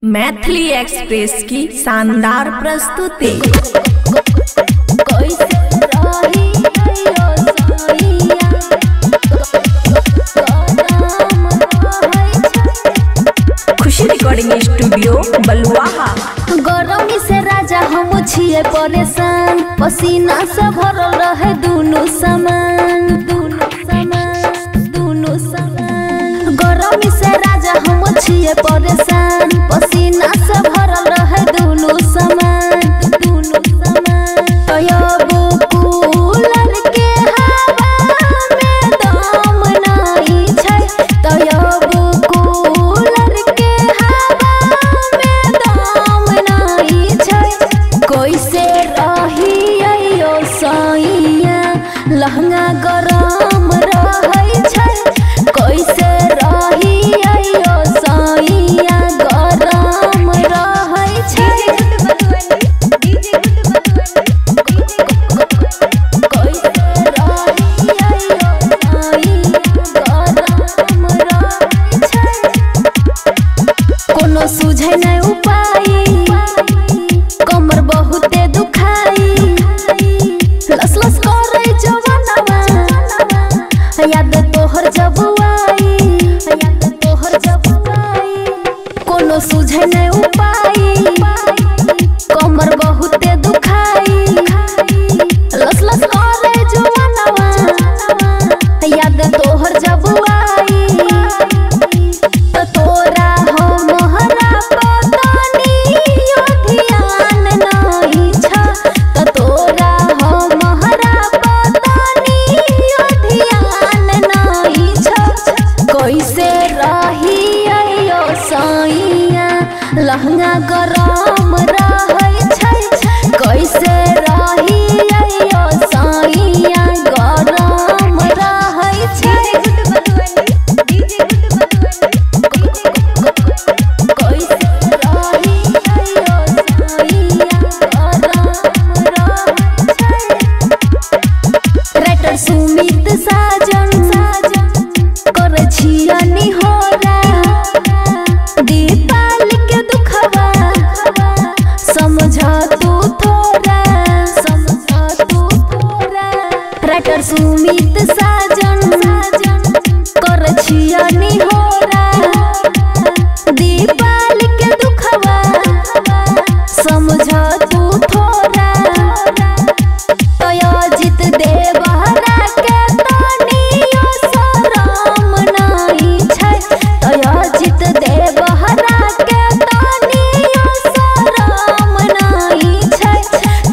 Maithili express की शानदार प्रस्तुति। खुशी रिकॉर्डिंग स्टूडियो बलुआहा। गरमी से राजा हम छिए परेशान, पसीना से भरल रहे दोनों सामान। गरमी से राजा हम छिए परेशान, पसीना से भरल रहे दोनों सामान। कूलर के हवा में दम नहीं छै, कूलर के हवा में दम नहीं छै। कैसे रहियो सैया लहंगा गरम रहै छै, कैसे रहियो सैया गरम रहै छै। कोनो सुझे नहीं उपाय, कमर बहुते दुखाई, लस लस करे जवानवा, याद तोहर जब आई। कोनो सुझे नहीं उपाय, कमर बहुते दुखाई, लस लस करे जवानवा, याद तोहर जब आई। तोरा हो मोहरा पतानियो ध्यान नहीं छ, तोरा हो मोहरा पतानियो ध्यान नहीं छ। कैसे रहियो सैया लहंगा गरम रहै छै, कैसे रहियो सैया गरम रहै छै। राइटर सुमित साजन करे छिया निहोरा, दीपाल के दुखवा समझ तू थोड़ा। राइटर सुमित साजन करे छिया निहोरा, दीपाल के दुखवा समझ तू थोड़ा। अजित देवहरा के तनियो शरम नहीं छै, अजित देवहरा के तनियो शरम नहीं छै।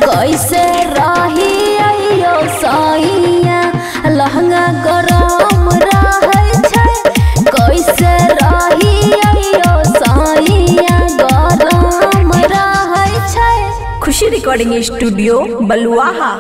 कैसे रहियो सैया लहंगा गरम रहै छै, कैसे रहियो सैया गरम रहै छै। खुशी रिकॉर्डिंग स्टूडियो बलुआहा।